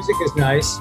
music is nice.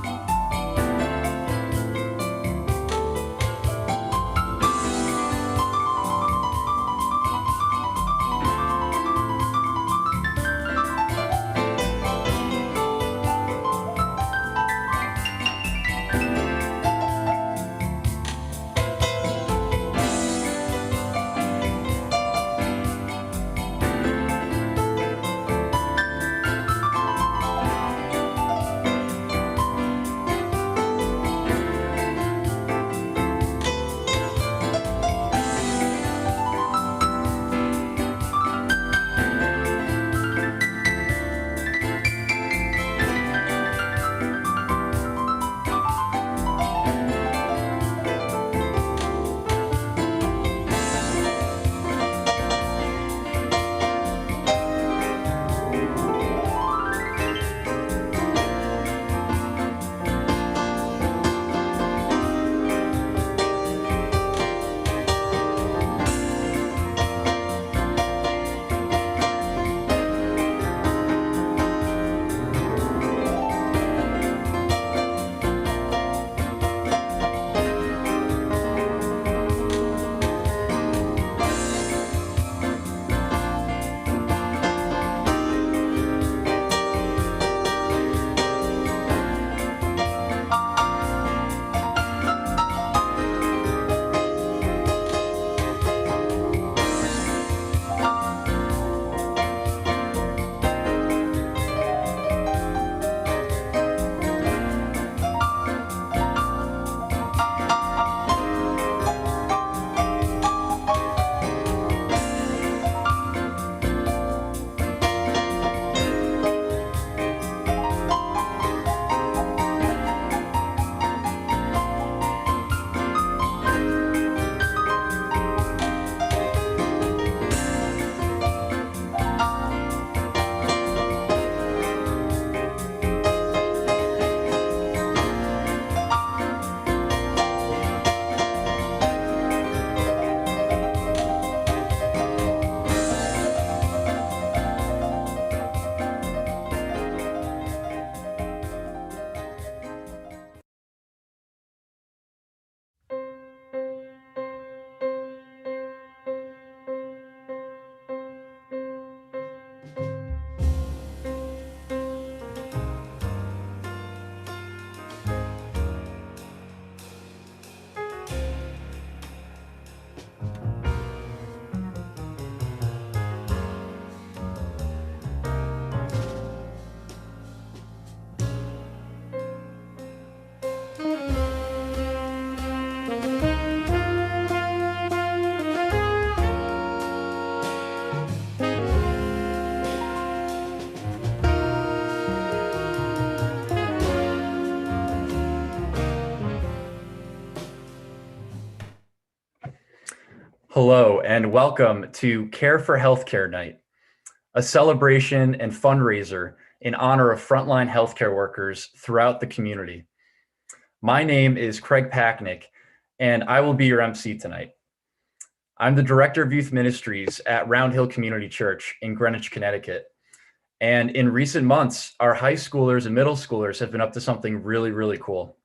Hello, and welcome to Care for Healthcare Night, a celebration and fundraiser in honor of frontline healthcare workers throughout the community. My name is Craig Packnick, and I will be your MC tonight. I'm the Director of Youth Ministries at Round Hill Community Church in Greenwich, Connecticut. And in recent months, our high schoolers and middle schoolers have been up to something really, really cool.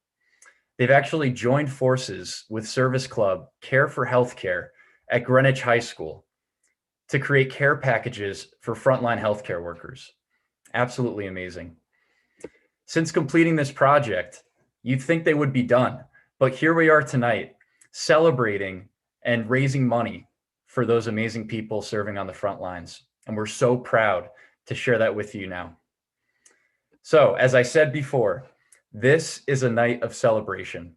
They've actually joined forces with Service Club Care for Healthcare at Greenwich High School to create care packages for frontline healthcare workers. Absolutely amazing. Since completing this project, you'd think they would be done, but here we are tonight celebrating and raising money for those amazing people serving on the front lines. And we're so proud to share that with you now. So, as I said before, this is a night of celebration.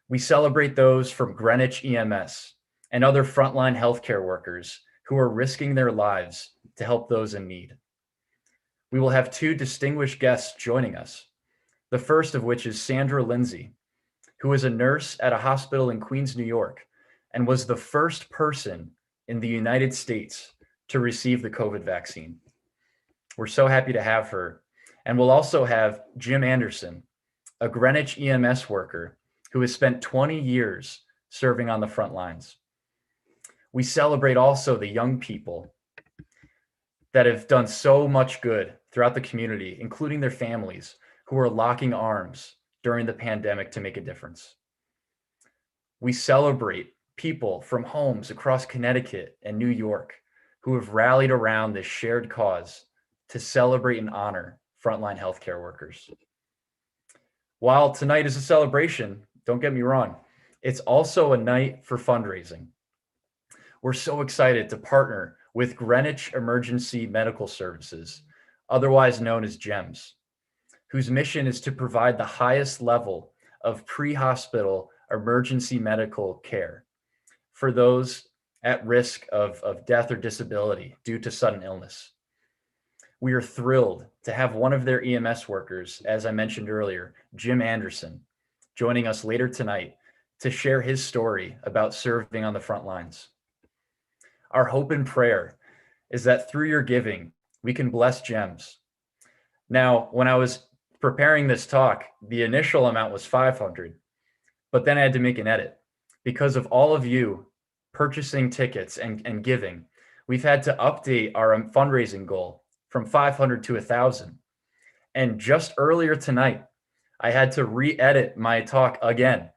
We celebrate those from Greenwich EMS and other frontline healthcare workers who are risking their lives to help those in need. We will have two distinguished guests joining us, the first of which is Sandra Lindsey, who is a nurse at a hospital in Queens, New York, and was the first person in the United States to receive the COVID vaccine. We're so happy to have her. And we'll also have Jim Anderson, a Greenwich EMS worker who has spent 20 years serving on the front lines. We celebrate also the young people that have done so much good throughout the community, including their families, who are locking arms during the pandemic to make a difference. We celebrate people from homes across Connecticut and New York who have rallied around this shared cause to celebrate and honor frontline healthcare workers. While tonight is a celebration, don't get me wrong, it's also a night for fundraising. We're so excited to partner with Greenwich Emergency Medical Services, otherwise known as GEMS, whose mission is to provide the highest level of pre-hospital emergency medical care for those at risk of death or disability due to sudden illness. We are thrilled to have one of their EMS workers, as I mentioned earlier, Jim Anderson, joining us later tonight to share his story about serving on the front lines. Our hope and prayer is that through your giving, we can bless GEMS. Now, when I was preparing this talk, the initial amount was $500, but then I had to make an edit because of all of you purchasing tickets and giving. We've had to update our fundraising goal from 500 to 1,000. And just earlier tonight, I had to re-edit my talk again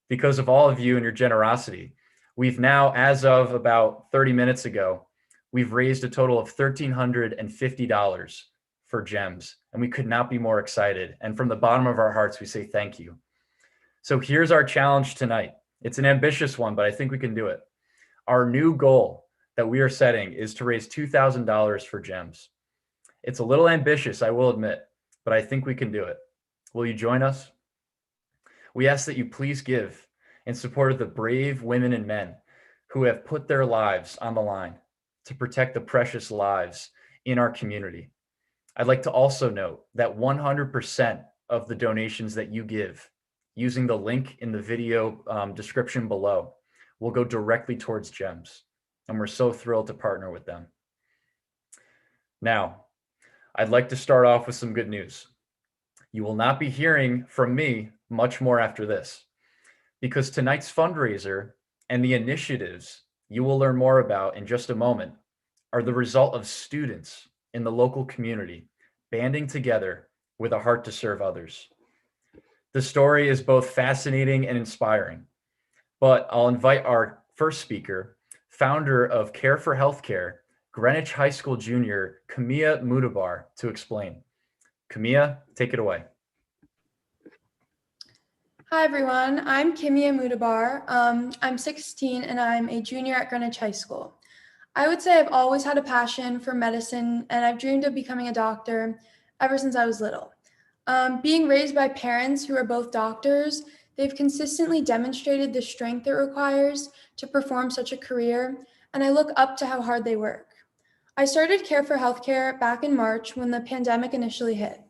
because of all of you and your generosity. We've now, as of about 30 minutes ago, we've raised a total of $1,350 for GEMS, and we could not be more excited. And from the bottom of our hearts, we say thank you. So here's our challenge tonight. It's an ambitious one, but I think we can do it. Our new goal that we are setting is to raise $2,000 for GEMS. It's a little ambitious, I will admit, but I think we can do it. Will you join us? We ask that you please give in support of the brave women and men who have put their lives on the line to protect the precious lives in our community. I'd like to also note that 100% of the donations that you give using the link in the video description below will go directly towards GEMS. And we're so thrilled to partner with them. Now, I'd like to start off with some good news. You will not be hearing from me much more after this, because tonight's fundraiser and the initiatives you will learn more about in just a moment are the result of students in the local community banding together with a heart to serve others. The story is both fascinating and inspiring, but I'll invite our first speaker, founder of Care for Healthcare, Greenwich High School junior, Kimia Mootabar, to explain. Kamiyah, take it away. Hi everyone, I'm Kimia Mootabar. I'm 16 and I'm a junior at Greenwich High School. I would say I've always had a passion for medicine and I've dreamed of becoming a doctor ever since I was little. Being raised by parents who are both doctors, they've consistently demonstrated the strength it requires to perform such a career, and I look up to how hard they work. I started Care for Healthcare back in March when the pandemic initially hit.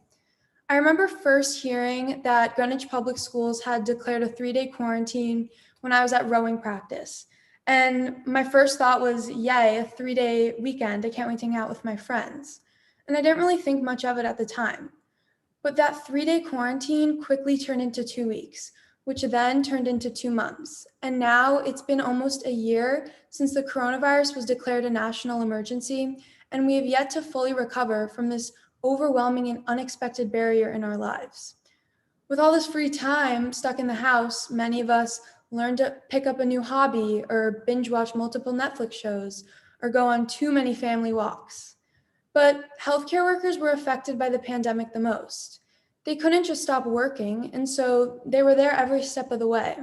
I remember first hearing that Greenwich Public Schools had declared a 3-day quarantine when I was at rowing practice. And my first thought was, yay, a 3-day weekend. I can't wait to hang out with my friends. And I didn't really think much of it at the time. But that 3-day quarantine quickly turned into 2 weeks, which then turned into 2 months. And now it's been almost a year since the coronavirus was declared a national emergency, and we have yet to fully recover from this overwhelming and unexpected barrier in our lives. With all this free time stuck in the house, many of us learned to pick up a new hobby or binge watch multiple Netflix shows or go on too many family walks. But healthcare workers were affected by the pandemic the most. They couldn't just stop working, and so they were there every step of the way.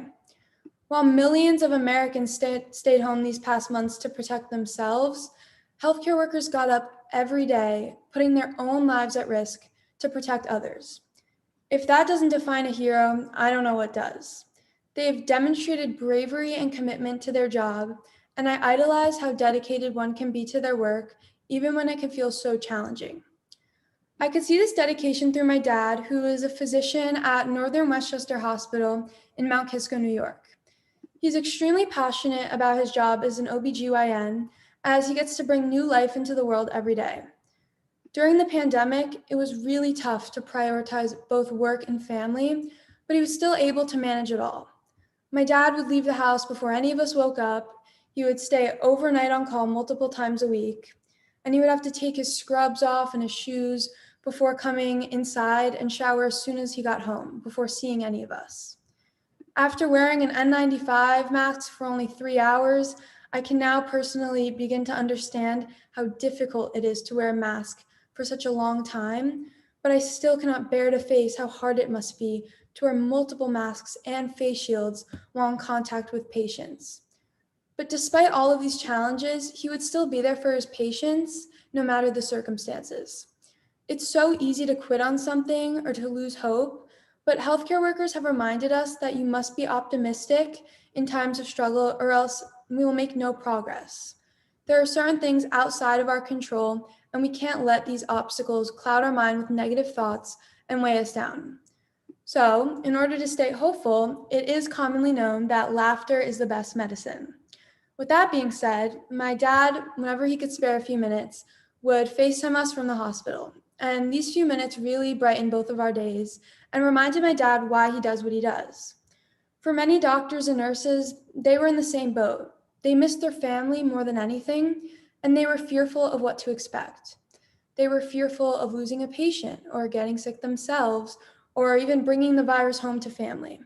While millions of Americans stayed home these past months to protect themselves, healthcare workers got up every day, putting their own lives at risk to protect others. If that doesn't define a hero, I don't know what does. They have demonstrated bravery and commitment to their job, and I idolize how dedicated one can be to their work, even when it can feel so challenging. I could see this dedication through my dad, who is a physician at Northern Westchester Hospital in Mount Kisco, New York. He's extremely passionate about his job as an OBGYN, as he gets to bring new life into the world every day. During the pandemic, it was really tough to prioritize both work and family, but he was still able to manage it all. My dad would leave the house before any of us woke up. He would stay overnight on call multiple times a week, and he would have to take his scrubs off and his shoes before coming inside and shower as soon as he got home, before seeing any of us. After wearing an N95 mask for only 3 hours, I can now personally begin to understand how difficult it is to wear a mask for such a long time, but I still cannot bear to face how hard it must be to wear multiple masks and face shields while in contact with patients. But despite all of these challenges, he would still be there for his patients, no matter the circumstances. It's so easy to quit on something or to lose hope, but healthcare workers have reminded us that you must be optimistic in times of struggle or else we will make no progress. There are certain things outside of our control, and we can't let these obstacles cloud our mind with negative thoughts and weigh us down. So, in order to stay hopeful, it is commonly known that laughter is the best medicine. With that being said, my dad, whenever he could spare a few minutes, would FaceTime us from the hospital. And these few minutes really brightened both of our days and reminded my dad why he does what he does. For many doctors and nurses, they were in the same boat. They missed their family more than anything, and they were fearful of what to expect. They were fearful of losing a patient or getting sick themselves or even bringing the virus home to family.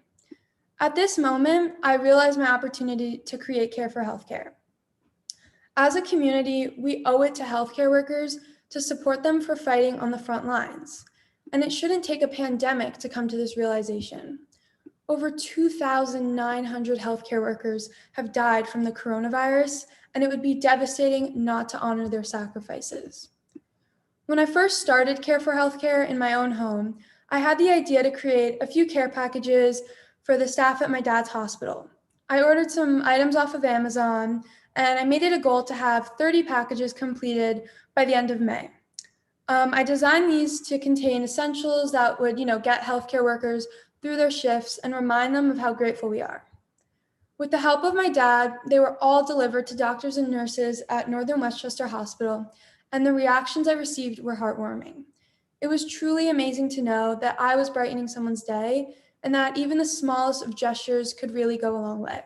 At this moment, I realized my opportunity to create Care for Healthcare. As a community, we owe it to healthcare workers to support them for fighting on the front lines. And it shouldn't take a pandemic to come to this realization. Over 2,900 healthcare workers have died from the coronavirus, and it would be devastating not to honor their sacrifices. When I first started Care for Healthcare in my own home, I had the idea to create a few care packages for the staff at my dad's hospital. I ordered some items off of Amazon, and I made it a goal to have 30 packages completed by the end of May. I designed these to contain essentials that would, get healthcare workers through their shifts and remind them of how grateful we are. With the help of my dad, they were all delivered to doctors and nurses at Northern Westchester Hospital, and the reactions I received were heartwarming. It was truly amazing to know that I was brightening someone's day and that even the smallest of gestures could really go a long way.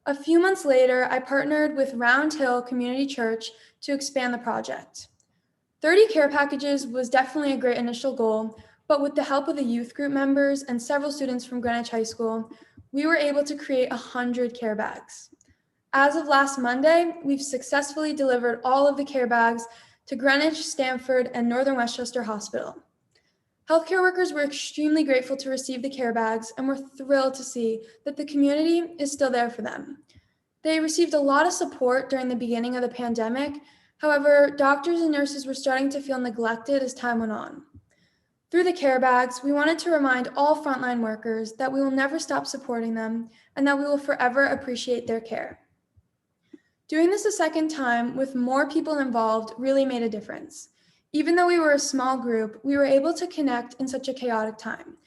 A few months later, I partnered with Round Hill Community Church to expand the project. 30 care packages was definitely a great initial goal, but with the help of the youth group members and several students from Greenwich High School, we were able to create 100 care bags. As of last Monday, we've successfully delivered all of the care bags to Greenwich, Stamford, and Northern Westchester Hospital. Healthcare workers were extremely grateful to receive the care bags and were thrilled to see that the community is still there for them. They received a lot of support during the beginning of the pandemic. However, doctors and nurses were starting to feel neglected as time went on. Through the care bags, we wanted to remind all frontline workers that we will never stop supporting them and that we will forever appreciate their care. Doing this a second time with more people involved really made a difference. Even though we were a small group, we were able to connect in such a chaotic time.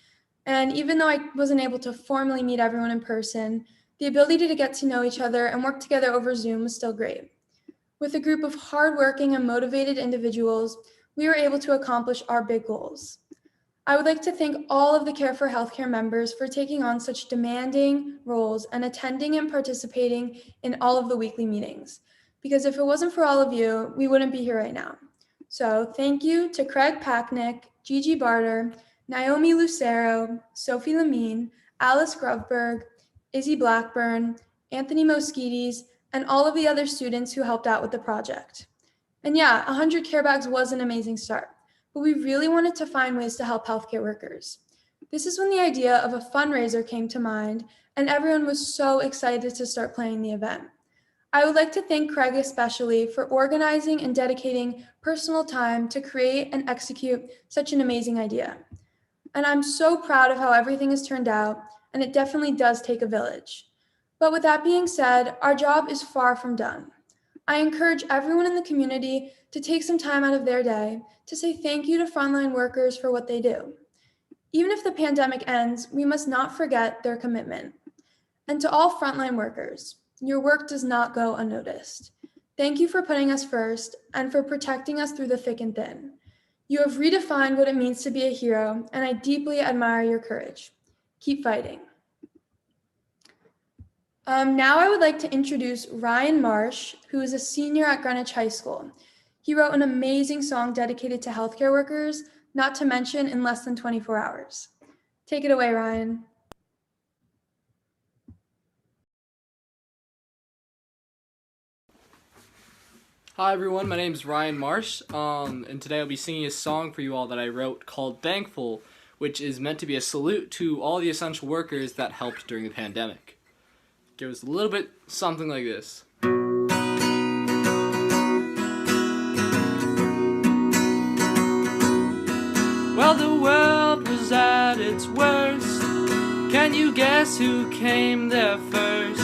And even though I wasn't able to formally meet everyone in person, the ability to get to know each other and work together over Zoom was still great. With a group of hardworking and motivated individuals, we were able to accomplish our big goals. I would like to thank all of the Care for Healthcare members for taking on such demanding roles and attending and participating in all of the weekly meetings. Because if it wasn't for all of you, we wouldn't be here right now. So thank you to Craig Packnick, Gigi Barter, Naomi Lucero, Sophie Lamine, Alice Grovberg, Izzy Blackburn, Anthony Moskides, and all of the other students who helped out with the project. And yeah, 100 care bags was an amazing start, but we really wanted to find ways to help healthcare workers. This is when the idea of a fundraiser came to mind, and everyone was so excited to start planning the event. I would like to thank Craig especially for organizing and dedicating personal time to create and execute such an amazing idea. And I'm so proud of how everything has turned out, and it definitely does take a village. But with that being said, our job is far from done. I encourage everyone in the community to take some time out of their day to say thank you to frontline workers for what they do. Even if the pandemic ends, we must not forget their commitment. And to all frontline workers, your work does not go unnoticed. Thank you for putting us first and for protecting us through the thick and thin. You have redefined what it means to be a hero, and I deeply admire your courage. Keep fighting. Now I would like to introduce Ryan Marsh, who is a senior at Greenwich High School. He wrote an amazing song dedicated to healthcare workers, not to mention in less than 24 hours. Take it away, Ryan. Hi everyone, my name is Ryan Marsh, and today I'll be singing a song for you all that I wrote called Thankful, which is meant to be a salute to all the essential workers that helped during the pandemic. It goes a little bit something like this. Well, the world was at its worst. Can you guess who came there first?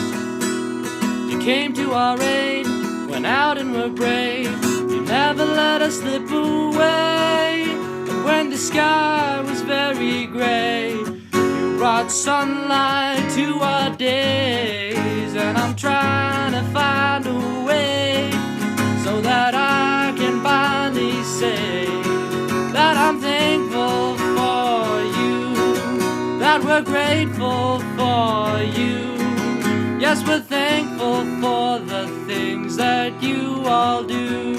You came to our aid, went out and were brave. You never let us slip away. And when the sky was very gray, you brought sunlight to our days. And I'm trying to find a way so that I can finally say that I'm thankful for you, that we're grateful for you. Yes, we're thankful for the things that you all do.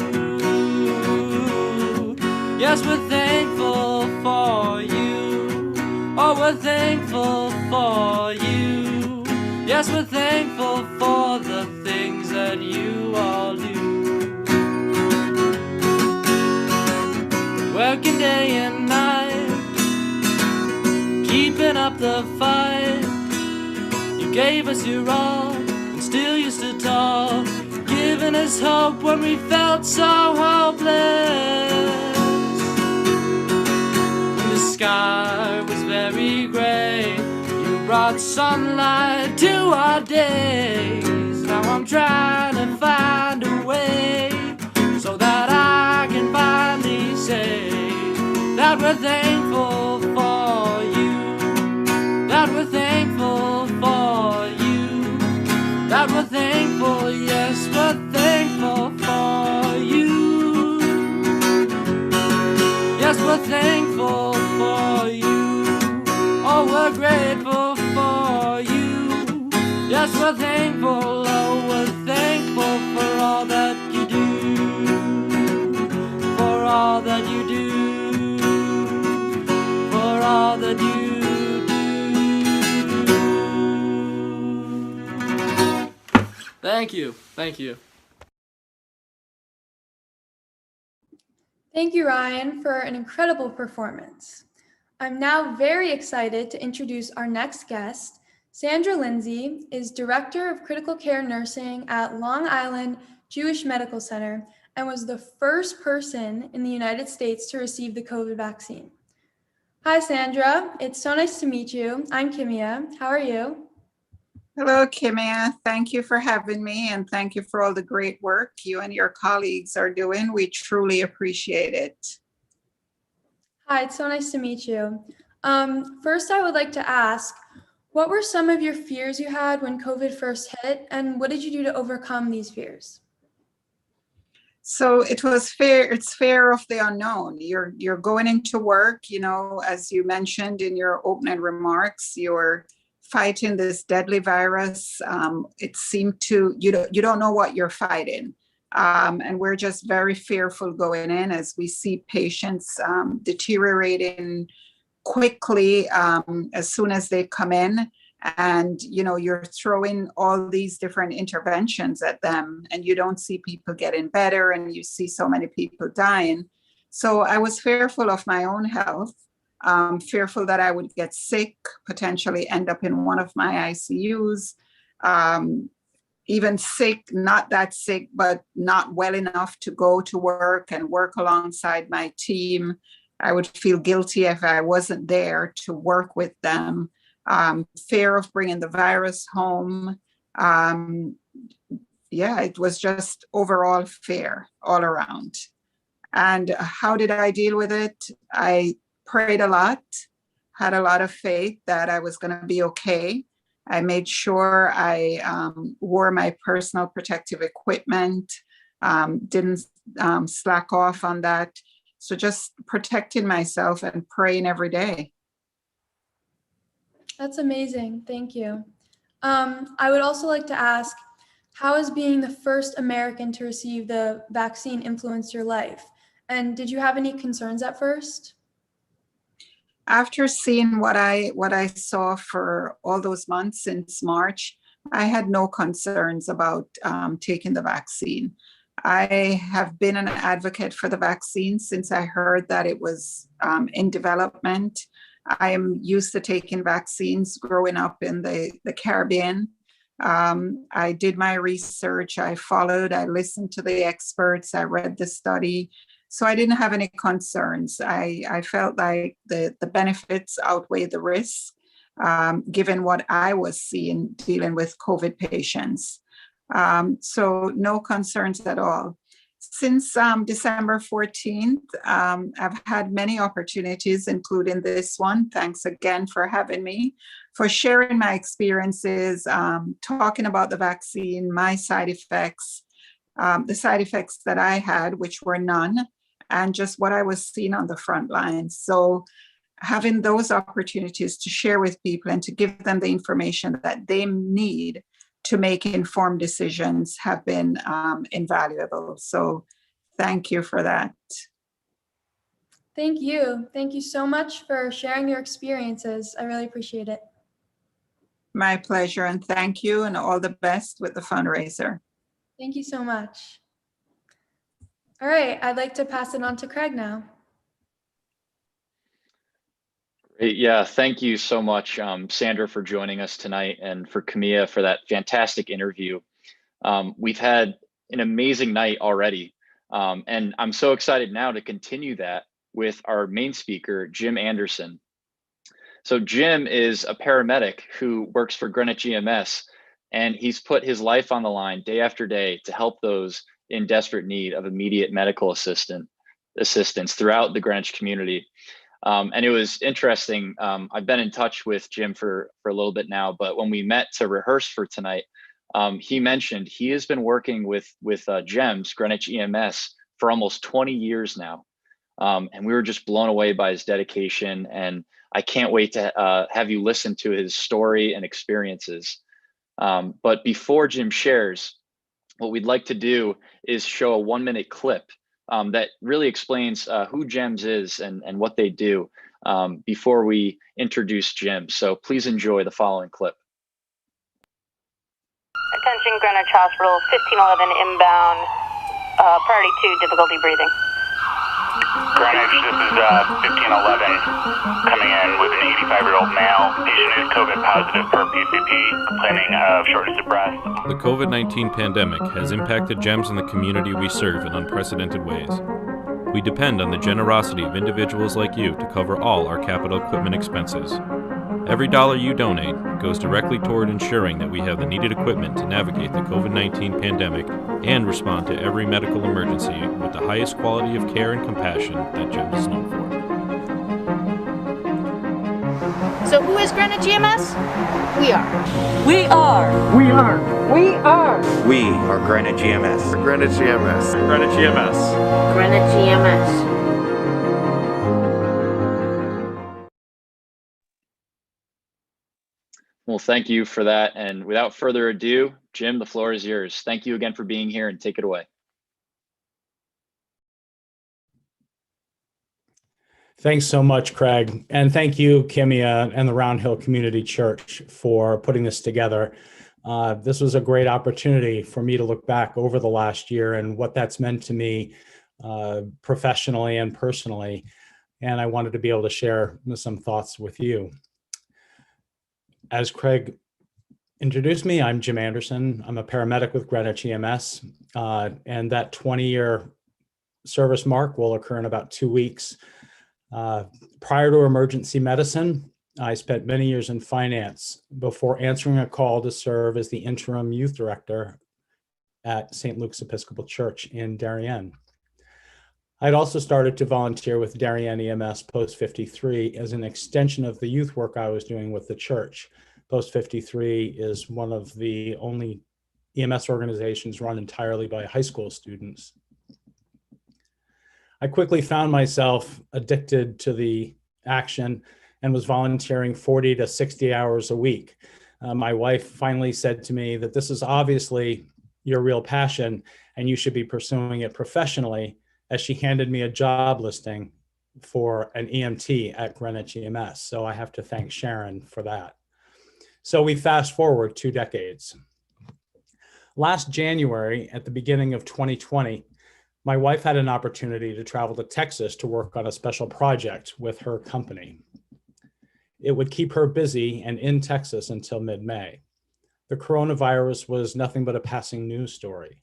Yes, we're thankful for you. Oh, we're thankful for you. Yes, we're thankful for the things that you all do. Working day and night, keeping up the fight. You gave us your all and still you stood tall, giving us hope when we felt so hopeless. When the sky was very gray, you brought sunlight to our days. Now I'm trying to find a way so that I can finally say that we're thankful for you, that we're thankful for you, that we're thankful, yes, we're thankful for you. Yes, we're thankful for you. Oh, we're grateful for you. Yes, we're thankful, oh, we're thankful for all that you do, for all that you do, for all that you do. Thank you. Thank you. Thank you, Ryan, for an incredible performance. I'm now very excited to introduce our next guest. Sandra Lindsey is Director of Critical Care Nursing at Long Island Jewish Medical Center and was the first person in the United States to receive the COVID vaccine. Hi, Sandra. It's so nice to meet you. I'm Kimia. How are you? Hello, Kamiyah. Thank you for having me, and thank you for all the great work you and your colleagues are doing. We truly appreciate it. Hi, it's so nice to meet you. First, I would like to ask, what were some of your fears you had when COVID first hit, and what did you do to overcome these fears? So it was fear. It's fear of the unknown. You're going into work, as you mentioned in your opening remarks, you're fighting this deadly virus. It seemed you don't know what you're fighting. And we're just very fearful going in as we see patients deteriorating quickly as soon as they come in. And, you're throwing all these different interventions at them and you don't see people getting better and you see so many people dying. So I was fearful of my own health, fearful that I would get sick, potentially end up in one of my ICUs, even sick, not that sick, but not well enough to go to work and work alongside my team. I would feel guilty if I wasn't there to work with them. Fear of bringing the virus home. It was just overall fear all around. And how did I deal with it? I prayed a lot, had a lot of faith that I was going to be okay. I made sure I wore my personal protective equipment, didn't slack off on that. So just protecting myself and praying every day. That's amazing. Thank you. I would also like to ask, How has being the first American to receive the vaccine influenced your life? And did you have any concerns at first? After seeing what I saw for all those months since March, I had no concerns about taking the vaccine. I have been an advocate for the vaccine since I heard that it was in development. I am used to taking vaccines growing up in the Caribbean. I did my research, I listened to the experts, I read the study. So I didn't have any concerns. I felt like the benefits outweigh the risks, given what I was seeing dealing with COVID patients. So no concerns at all. Since December 14th, I've had many opportunities, including this one. Thanks again for having me, for sharing my experiences, talking about the vaccine, my side effects, the side effects that I had, which were none, and just what I was seeing on the front lines. So having those opportunities to share with people and to give them the information that they need to make informed decisions have been invaluable. So thank you for that. Thank you. Thank you so much for sharing your experiences. I really appreciate it. My pleasure, and thank you, and all the best with the fundraiser. Thank you so much. All right, I'd like to pass it on to Craig now. Great. Yeah, thank you so much, Sandra, for joining us tonight, and for Kamiyah for that fantastic interview. We've had an amazing night already, and I'm so excited now to continue that with our main speaker, Jim Anderson. So Jim is a paramedic who works for Greenwich EMS, and he's put his life on the line day after day to help those in desperate need of immediate medical assistance throughout the Greenwich community. And it was interesting. I've been in touch with Jim for a little bit now, but when we met to rehearse for tonight, he mentioned he has been working with GEMS, Greenwich EMS, for almost 20 years now. And we were just blown away by his dedication. And I can't wait to have you listen to his story and experiences. But before Jim shares, what we'd like to do is show a 1-minute clip that really explains who GEMS is and what they do before we introduce Jim. So please enjoy the following clip. Attention Greenwich Hospital, 1511 inbound, priority 2, difficulty breathing. Greenwich, this is 1511 coming in with an 85-year-old male. Patient is COVID positive per PCP, complaining of shortness of breath. The COVID-19 pandemic has impacted GEMS and the community we serve in unprecedented ways. We depend on the generosity of individuals like you to cover all our capital equipment expenses. Every dollar you donate goes directly toward ensuring that we have the needed equipment to navigate the COVID-19 pandemic and respond to every medical emergency with the highest quality of care and compassion that GEMS is known for. So who is Greenwich EMS? We are. We are. We are. We are. We are Greenwich EMS. Greenwich EMS. Greenwich EMS. Greenwich EMS. Well, thank you for that. And without further ado, Jim, the floor is yours. Thank you again for being here, and take it away. Thanks so much, Craig. And thank you, Kimia and the Round Hill Community Church, for putting this together. This was a great opportunity for me to look back over the last year and what that's meant to me professionally and personally. And I wanted to be able to share some thoughts with you. As Craig introduced me, I'm Jim Anderson. I'm a paramedic with Greenwich EMS, and that 20-year service mark will occur in about 2 weeks. Prior to emergency medicine, I spent many years in finance before answering a call to serve as the interim youth director at St. Luke's Episcopal Church in Darien. I'd also started to volunteer with Darien EMS Post 53 as an extension of the youth work I was doing with the church. Post 53 is one of the only EMS organizations run entirely by high school students. I quickly found myself addicted to the action and was volunteering 40 to 60 hours a week. My wife finally said to me that this is obviously your real passion, and you should be pursuing it professionally," as she handed me a job listing for an EMT at Greenwich EMS. So I have to thank Sharon for that. So we fast forward 2 decades. Last January, at the beginning of 2020, my wife had an opportunity to travel to Texas to work on a special project with her company. It would keep her busy and in Texas until mid-May. The coronavirus was nothing but a passing news story.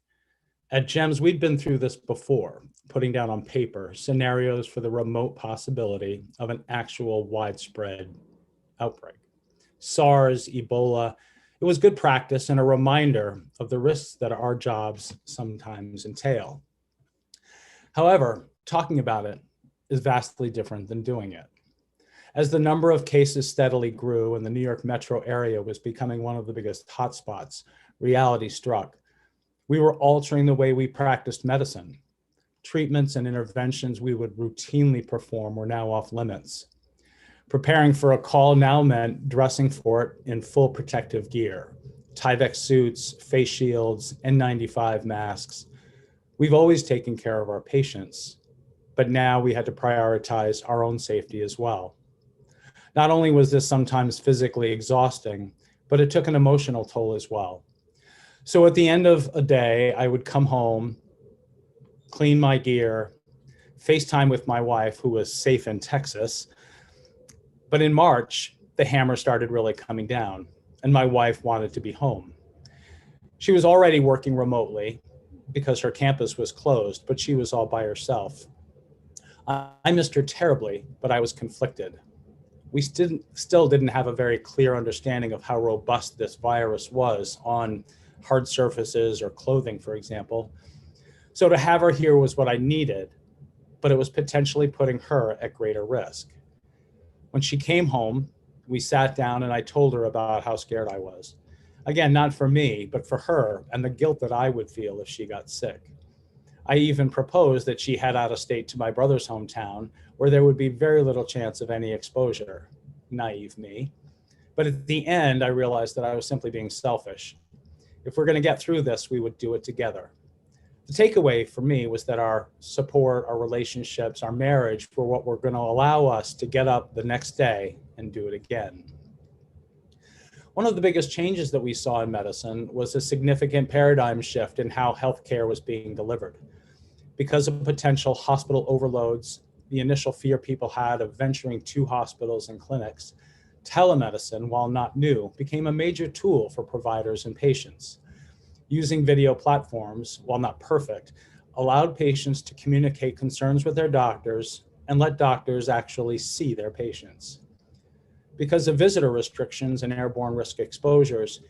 At GEMS, we'd been through this before, putting down on paper scenarios for the remote possibility of an actual widespread outbreak. SARS, Ebola, it was good practice and a reminder of the risks that our jobs sometimes entail. However, talking about it is vastly different than doing it. As the number of cases steadily grew and the New York metro area was becoming one of the biggest hotspots, reality struck. We were altering the way we practiced medicine. Treatments and interventions we would routinely perform were now off limits. Preparing for a call now meant dressing for it in full protective gear, Tyvek suits, face shields, N95 masks. We've always taken care of our patients, but now we had to prioritize our own safety as well. Not only was this sometimes physically exhausting, but it took an emotional toll as well. So at the end of a day, I would come home, clean my gear, FaceTime with my wife, who was safe in Texas. But in March, the hammer started really coming down, and my wife wanted to be home. She was already working remotely because her campus was closed, but she was all by herself. I missed her terribly, but I was conflicted. We still didn't have a very clear understanding of how robust this virus was on hard surfaces or clothing, for example. So to have her here was what I needed, but it was potentially putting her at greater risk. When she came home, we sat down and I told her about how scared I was. Again, not for me, but for her and the guilt that I would feel if she got sick. I even proposed that she head out of state to my brother's hometown, where there would be very little chance of any exposure. Naive me. But at the end, I realized that I was simply being selfish. If we're going to get through this, we would do it together. The takeaway for me was that our support, our relationships, our marriage were what were going to allow us to get up the next day and do it again. One of the biggest changes that we saw in medicine was a significant paradigm shift in how healthcare was being delivered. Because of potential hospital overloads, the initial fear people had of venturing to hospitals and clinics, telemedicine, while not new, became a major tool for providers and patients. Using video platforms, while not perfect, allowed patients to communicate concerns with their doctors and let doctors actually see their patients. Because of visitor restrictions and airborne risk exposures,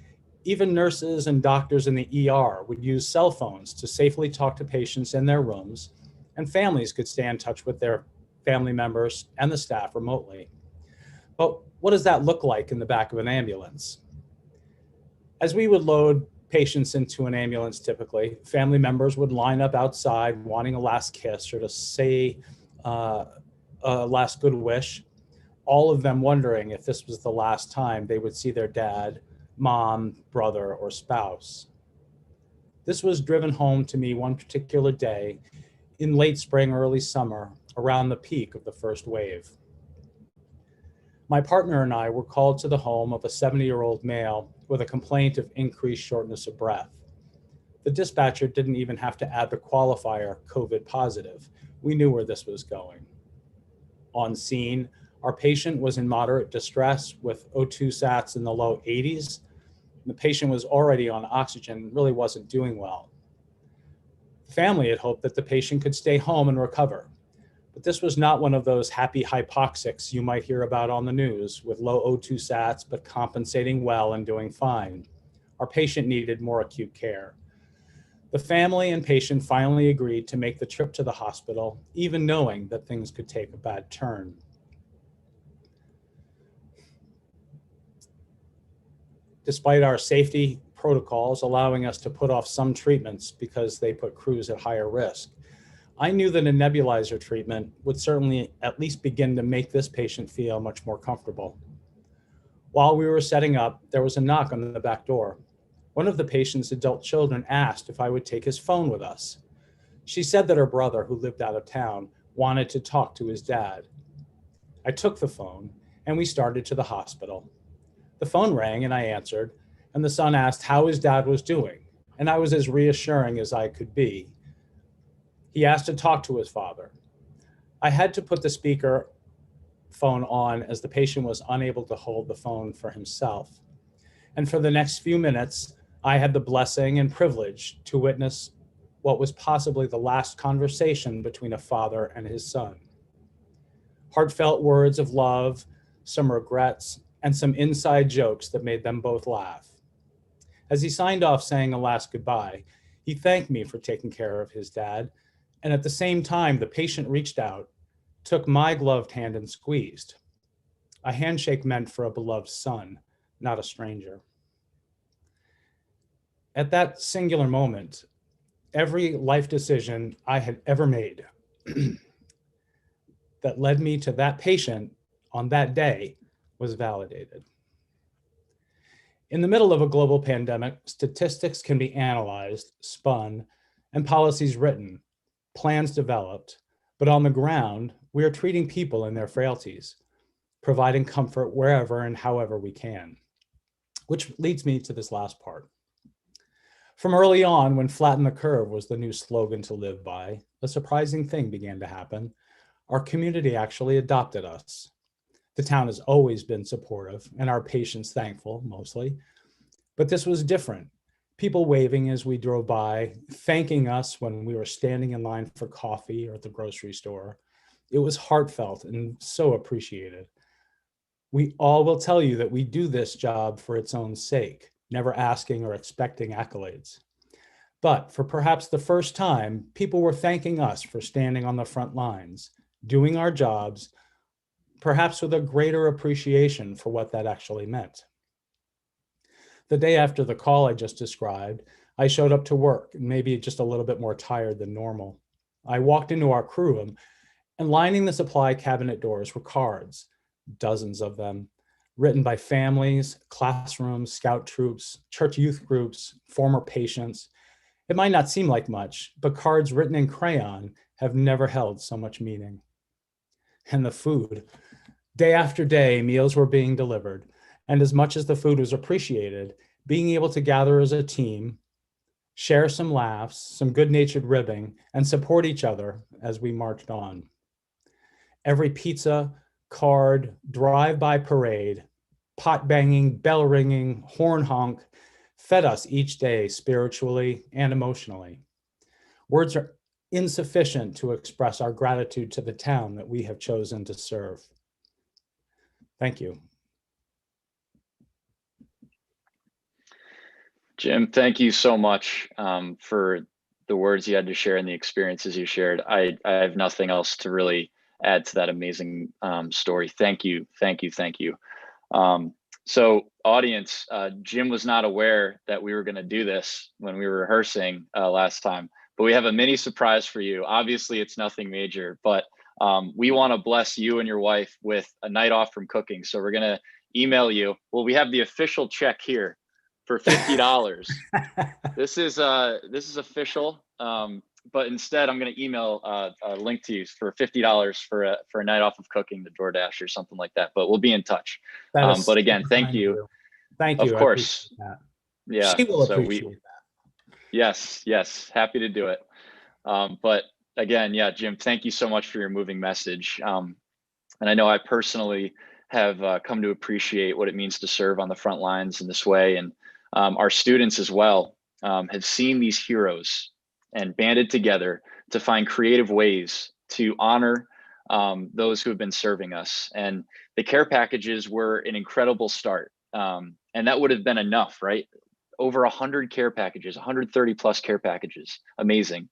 even nurses and doctors in the ER would use cell phones to safely talk to patients in their rooms, and families could stay in touch with their family members and the staff remotely. But what does that look like in the back of an ambulance? As we would load patients into an ambulance, typically, family members would line up outside wanting a last kiss or to say a last good wish, all of them wondering if this was the last time they would see their dad, mom, brother, or spouse. This was driven home to me one particular day in late spring, early summer, around the peak of the first wave. My partner and I were called to the home of a 70-year-old male with a complaint of increased shortness of breath. The dispatcher didn't even have to add the qualifier COVID positive. We knew where this was going. On scene, our patient was in moderate distress with O2 sats in the low 80s. The patient was already on oxygen and really wasn't doing well. The family had hoped that the patient could stay home and recover. But this was not one of those happy hypoxics you might hear about on the news with low O2 sats, but compensating well and doing fine. Our patient needed more acute care. The family and patient finally agreed to make the trip to the hospital, even knowing that things could take a bad turn. Despite our safety protocols allowing us to put off some treatments because they put crews at higher risk, I knew that a nebulizer treatment would certainly at least begin to make this patient feel much more comfortable. While we were setting up, there was a knock on the back door. One of the patient's adult children asked if I would take his phone with us. She said that her brother, who lived out of town, wanted to talk to his dad. I took the phone and we started to the hospital. The phone rang and I answered, and the son asked how his dad was doing, and I was as reassuring as I could be. He asked to talk to his father. I had to put the speaker phone on as the patient was unable to hold the phone for himself. And for the next few minutes, I had the blessing and privilege to witness what was possibly the last conversation between a father and his son. Heartfelt words of love, some regrets, and some inside jokes that made them both laugh. As he signed off saying a last goodbye, he thanked me for taking care of his dad, and at the same time, the patient reached out, took my gloved hand and squeezed. A handshake meant for a beloved son, not a stranger. At that singular moment, every life decision I had ever made that led me to that patient on that day was validated. In the middle of a global pandemic, statistics can be analyzed, spun, and policies written, plans developed, but on the ground, we are treating people in their frailties, providing comfort wherever and however we can. Which leads me to this last part. From early on, when flatten the curve was the new slogan to live by, a surprising thing began to happen. Our community actually adopted us. The town has always been supportive and our patients thankful, mostly. But this was different. People waving as we drove by, thanking us when we were standing in line for coffee or at the grocery store. It was heartfelt and so appreciated. We all will tell you that we do this job for its own sake, never asking or expecting accolades. But for perhaps the first time, people were thanking us for standing on the front lines, doing our jobs, perhaps with a greater appreciation for what that actually meant. The day after the call I just described, I showed up to work, maybe just a little bit more tired than normal. I walked into our crew room, and lining the supply cabinet doors were cards, dozens of them, written by families, classrooms, scout troops, church youth groups, former patients. It might not seem like much, but cards written in crayon have never held so much meaning. And the food. Day after day, meals were being delivered. And as much as the food was appreciated, being able to gather as a team, share some laughs, some good-natured ribbing, and support each other as we marched on. Every pizza, card, drive-by parade, pot banging, bell ringing, horn honk, fed us each day spiritually and emotionally. Words are insufficient to express our gratitude to the town that we have chosen to serve. Thank you. Jim, thank you so much for the words you had to share and the experiences you shared. I have nothing else to really add to that amazing story. Thank you, thank you, thank you. So audience, Jim was not aware that we were gonna do this when we were rehearsing last time, but we have a mini surprise for you. Obviously it's nothing major, but we wanna bless you and your wife with a night off from cooking. So we're gonna email you. Well, we have the official check here for $50. This is official, but instead I'm going to email a link to you for $50 for a night off of cooking to DoorDash or something like that. But we'll be in touch. But again, thank you. Thank you. Of course. Yeah. She will appreciate that. Yes, happy to do it. But again, yeah, Jim, thank you so much for your moving message. And I know I personally have come to appreciate what it means to serve on the front lines in this way. And our students as well have seen these heroes and banded together to find creative ways to honor those who have been serving us. And the care packages were an incredible start. And that would have been enough, right? Over 100 care packages, 130 plus care packages, amazing.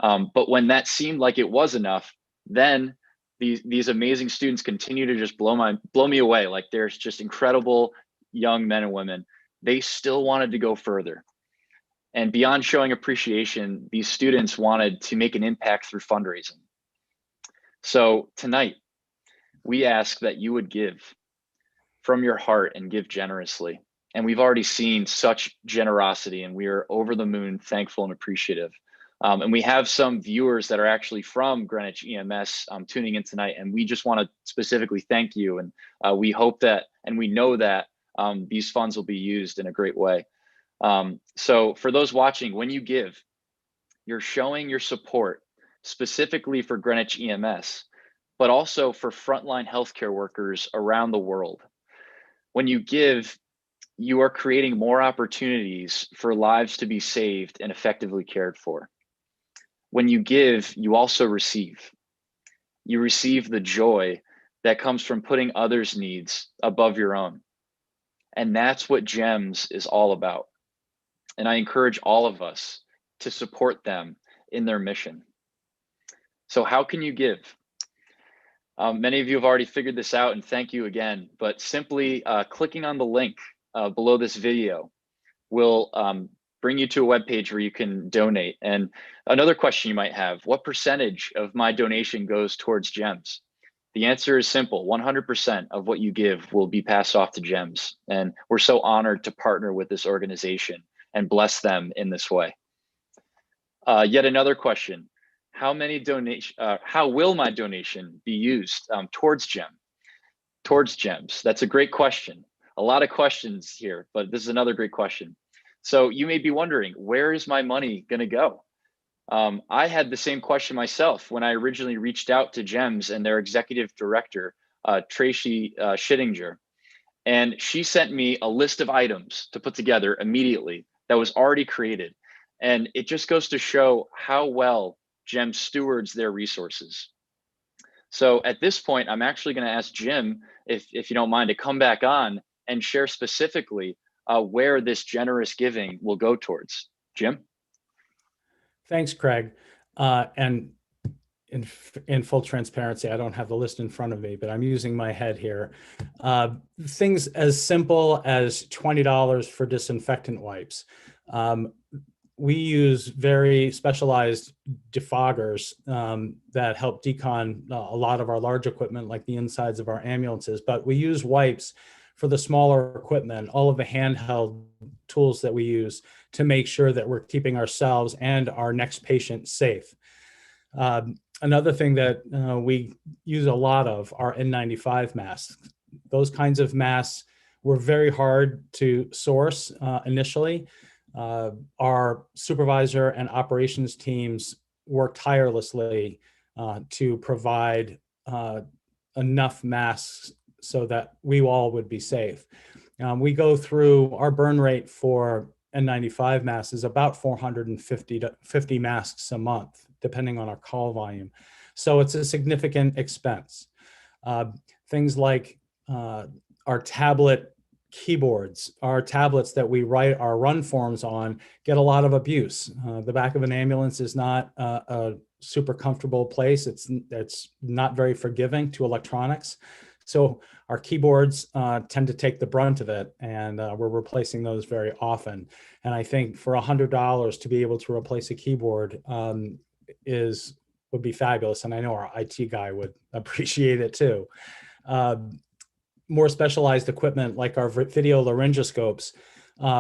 But when that seemed like it was enough, then these amazing students continue to just blow me away. Like there's just incredible young men and women. They still wanted to go further. And beyond showing appreciation, these students wanted to make an impact through fundraising. So tonight, we ask that you would give from your heart and give generously. And we've already seen such generosity, and we are over the moon thankful and appreciative. And we have some viewers that are actually from Greenwich EMS tuning in tonight, and we just want to specifically thank you. And we hope that, and we know that these funds will be used in a great way. So for those watching, when you give, you're showing your support specifically for Greenwich EMS, but also for frontline healthcare workers around the world. When you give, you are creating more opportunities for lives to be saved and effectively cared for. When you give, you also receive. You receive the joy that comes from putting others' needs above your own. And that's what GEMS is all about. And I encourage all of us to support them in their mission. So how can you give? Many of you have already figured this out, and thank you again, but simply clicking on the link below this video will bring you to a webpage where you can donate. And another question you might have, what percentage of my donation goes towards GEMS? The answer is simple, 100% of what you give will be passed off to GEMS. And we're so honored to partner with this organization and bless them in this way. Yet another question, how will my donation be used towards GEMS? That's a great question. A lot of questions here, but this is another great question. So you may be wondering, where is my money gonna go? I had the same question myself when I originally reached out to GEMS and their executive director, Tracy Schittinger. And she sent me a list of items to put together immediately that was already created. And it just goes to show how well GEMS stewards their resources. So at this point, I'm actually going to ask Jim, if you don't mind, to come back on and share specifically where this generous giving will go towards. Jim? Thanks, Craig. And in full transparency, I don't have the list in front of me, but I'm using my head here. Things as simple as $20 for disinfectant wipes. We use very specialized defoggers that help decon a lot of our large equipment, like the insides of our ambulances, but we use wipes for the smaller equipment, all of the handheld tools that we use to make sure that we're keeping ourselves and our next patient safe. Another thing that we use a lot of are N95 masks. Those kinds of masks were very hard to source initially. Our supervisor and operations teams worked tirelessly to provide enough masks so that we all would be safe. We go through, our burn rate for N95 masks is about 450 masks a month, depending on our call volume. So it's a significant expense. Things like our tablet keyboards, our tablets that we write our run forms on, get a lot of abuse. The back of an ambulance is not a super comfortable place. It's not very forgiving to electronics. So our keyboards tend to take the brunt of it, and we're replacing those very often. And I think for $100 to be able to replace a keyboard would be fabulous. And I know our IT guy would appreciate it too. More specialized equipment like our video laryngoscopes.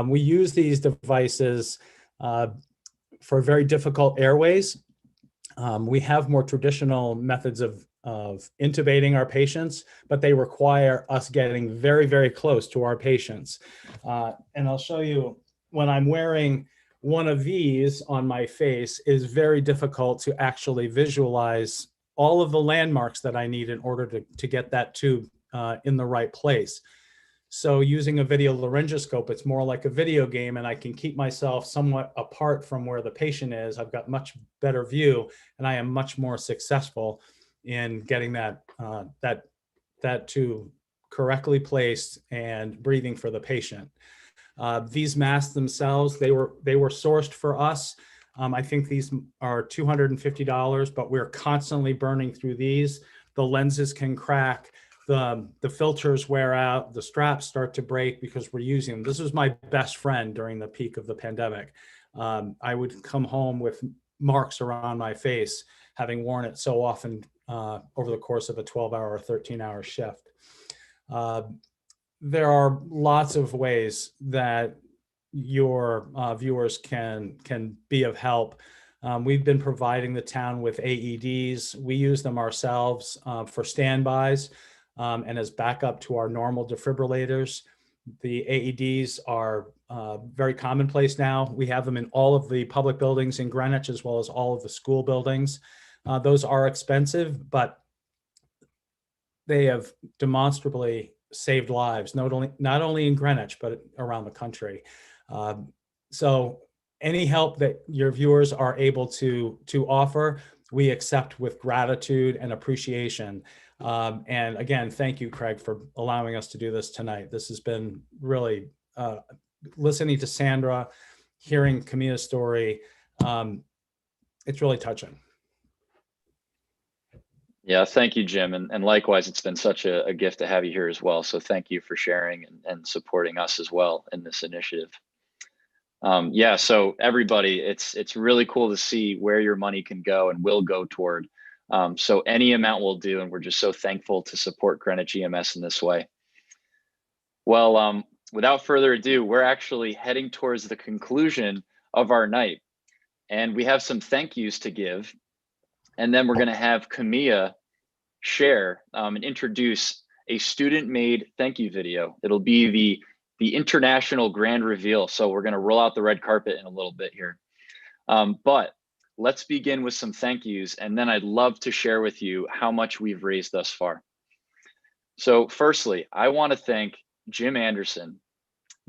We use these devices for very difficult airways. We have more traditional methods of intubating our patients, but they require us getting very, very close to our patients. And I'll show you, when I'm wearing one of these on my face, is very difficult to actually visualize all of the landmarks that I need in order to get that tube in the right place. So using a video laryngoscope, it's more like a video game, and I can keep myself somewhat apart from where the patient is. I've got much better view, and I am much more successful in getting that tube correctly placed and breathing for the patient. These masks themselves, they were sourced for us. I think these are $250, but we're constantly burning through these. The lenses can crack. The filters wear out, the straps start to break because we're using them. This was my best friend during the peak of the pandemic. I would come home with marks around my face, having worn it so often over the course of a 12-hour or 13-hour shift. there are lots of ways that your viewers can be of help. We've been providing the town with AEDs. We use them ourselves for standbys and as backup to our normal defibrillators. The AEDs are very commonplace now. We have them in all of the public buildings in Greenwich, as well as all of the school buildings. Those are expensive, but they have demonstrably saved lives, not only in Greenwich, but around the country. So any help that your viewers are able to offer, we accept with gratitude and appreciation. And again, thank you, Craig, for allowing us to do this tonight. This has been really, listening to Sandra, hearing Kamiyah's story, it's really touching. Yeah, thank you, Jim. And likewise, it's been such a gift to have you here as well. So thank you for sharing and supporting us as well in this initiative. Yeah, so everybody, it's really cool to see where your money can go and will go toward. So any amount will do, and we're just so thankful to support Greenwich EMS in this way. Well, without further ado, we're actually heading towards the conclusion of our night, and we have some thank yous to give. And then we're going to have Kamiyah share and introduce a student-made thank you video. It'll be the international grand reveal. So we're going to roll out the red carpet in a little bit here. But let's begin with some thank yous, and then I'd love to share with you how much we've raised thus far. So firstly, I want to thank Jim Anderson,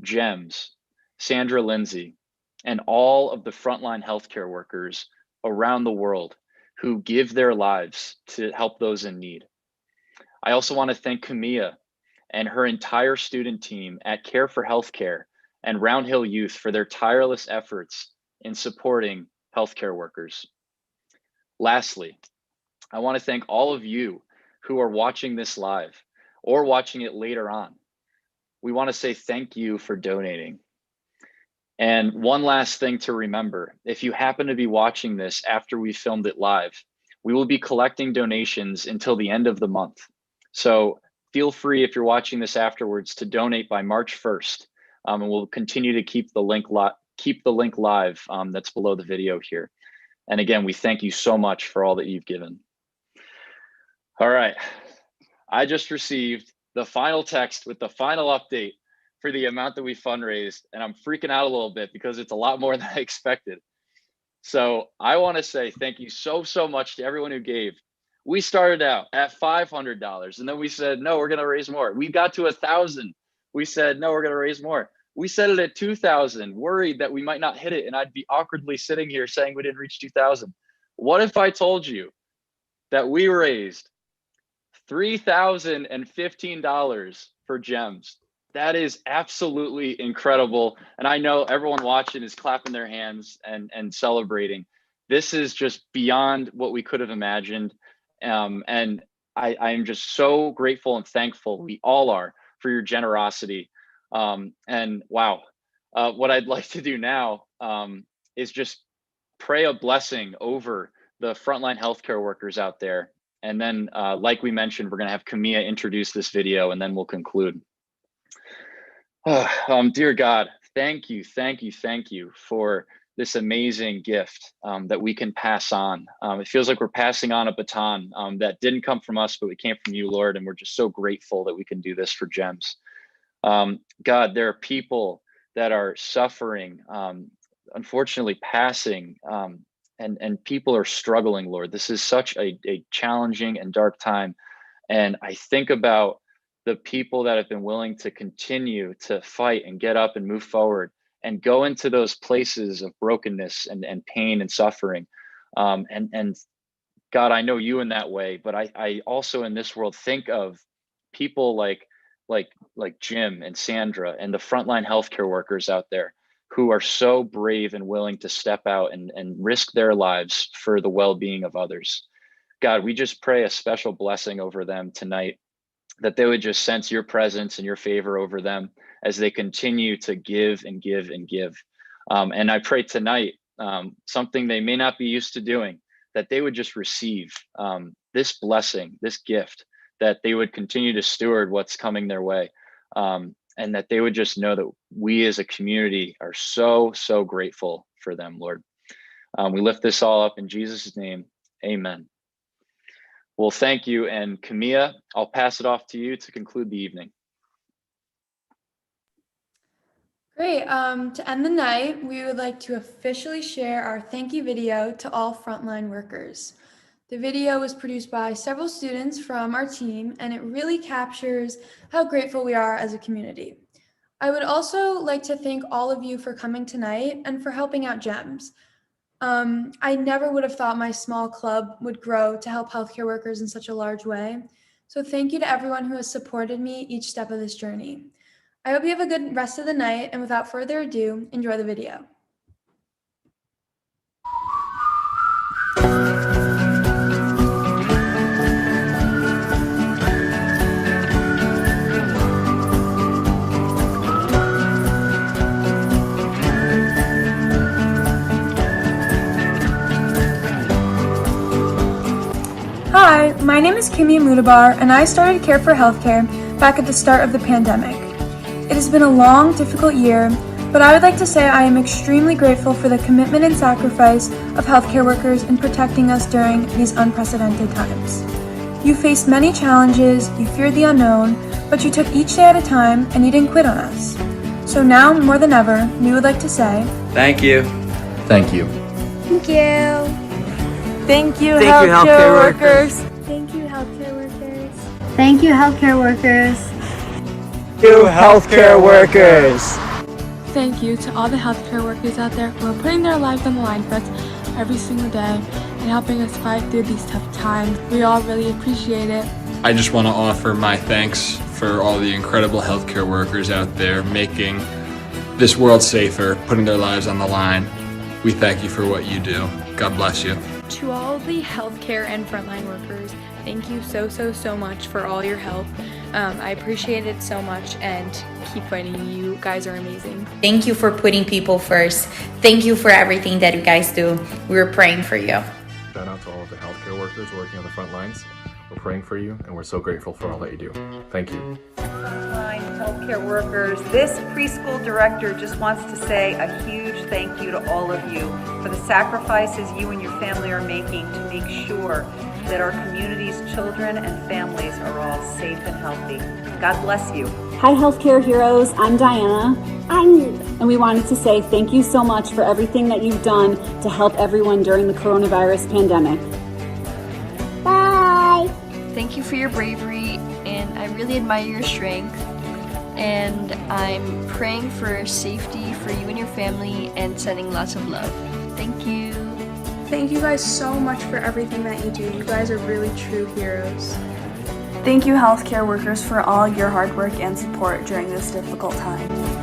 Gems, Sandra Lindsey, and all of the frontline healthcare workers around the world who give their lives to help those in need. I also want to thank Kamiyah and her entire student team at Care for Healthcare and Round Hill Youth for their tireless efforts in supporting healthcare workers. Lastly, I want to thank all of you who are watching this live or watching it later on. We want to say thank you for donating. And one last thing to remember, if you happen to be watching this after we filmed it live, we will be collecting donations until the end of the month. So feel free, if you're watching this afterwards, to donate by March 1st. And we'll continue to keep the link live that's below the video here. And again, we thank you so much for all that you've given. All right, I just received the final text with the final update for the amount that we fundraised, and I'm freaking out a little bit because it's a lot more than I expected. So I want to say thank you so much to everyone who gave. We started out at $500, and then we said, no, we're going to raise more. We got to 1,000. We said, no, we're going to raise more. We set it at 2,000, worried that we might not hit it, and I'd be awkwardly sitting here saying we didn't reach 2,000. What if I told you that we raised $3,015 for Gems? That is absolutely incredible. And I know everyone watching is clapping their hands and celebrating. This is just beyond what we could have imagined. And I am just so grateful and thankful, we all are, for your generosity. And wow, what I'd like to do now is just pray a blessing over the frontline healthcare workers out there. And then, like we mentioned, we're going to have Kamiyah introduce this video, and then we'll conclude. Dear God, thank you for this amazing gift that we can pass on. It feels like we're passing on a baton that didn't come from us, but it came from you, Lord, and we're just so grateful that we can do this for Gems. God, there are people that are suffering, unfortunately passing, and people are struggling, Lord. This is such a challenging and dark time. And I think about the people that have been willing to continue to fight and get up and move forward and go into those places of brokenness and pain and suffering. And God, I know you in that way, but I also in this world think of people like Jim and Sandra and the frontline healthcare workers out there who are so brave and willing to step out and risk their lives for the well-being of others. God, we just pray a special blessing over them tonight, that they would just sense your presence and your favor over them as they continue to give and give and give. And I pray tonight, something they may not be used to doing, that they would just receive this blessing, this gift, that they would continue to steward what's coming their way. and that they would just know that we as a community are so, so grateful for them, Lord. We lift this all up in Jesus' name. Amen. Well, thank you. And Kamiyah, I'll pass it off to you to conclude the evening. Great. To end the night, we would like to officially share our thank you video to all frontline workers. The video was produced by several students from our team, and it really captures how grateful we are as a community. I would also like to thank all of you for coming tonight and for helping out GEMS. I never would have thought my small club would grow to help healthcare workers in such a large way. So thank you to everyone who has supported me each step of this journey. I hope you have a good rest of the night, and without further ado, enjoy the video. Hi, my name is Kimia Mootabar, and I started Care for Healthcare back at the start of the pandemic. It has been a long, difficult year, but I would like to say I am extremely grateful for the commitment and sacrifice of healthcare workers in protecting us during these unprecedented times. You faced many challenges, you feared the unknown, but you took each day at a time and you didn't quit on us. So now, more than ever, we would like to say, Thank you. Thank you. thank you. Thank you, Thank you, healthcare workers. Thank you, healthcare workers. Thank you, healthcare workers. You healthcare workers. Thank you to all the healthcare workers out there who are putting their lives on the line for us every single day and helping us fight through these tough times. We all really appreciate it. I just want to offer my thanks for all the incredible healthcare workers out there making this world safer, putting their lives on the line. We thank you for what you do. God bless you. To all the healthcare and frontline workers, thank you so much for all your help. I appreciate it so much, and keep fighting. You guys are amazing. Thank you for putting people first. Thank you for everything that you guys do. We're praying for you. Shout out to all of the healthcare workers working on the front lines. We're praying for you, and we're so grateful for all that you do. Thank you. Frontline healthcare workers, this preschool director just wants to say a huge thank you to all of you for the sacrifices you and your family are making to make sure that our community's children and families are all safe and healthy. God bless you. Hi, healthcare heroes. I'm Diana. I'm me. And we wanted to say thank you so much for everything that you've done to help everyone during the coronavirus pandemic. Bye. Thank you for your bravery, and I really admire your strength. And I'm praying for safety for you and your family and sending lots of love. Thank you. Thank you guys so much for everything that you do. You guys are really true heroes. Thank you, healthcare workers, for all your hard work and support during this difficult time.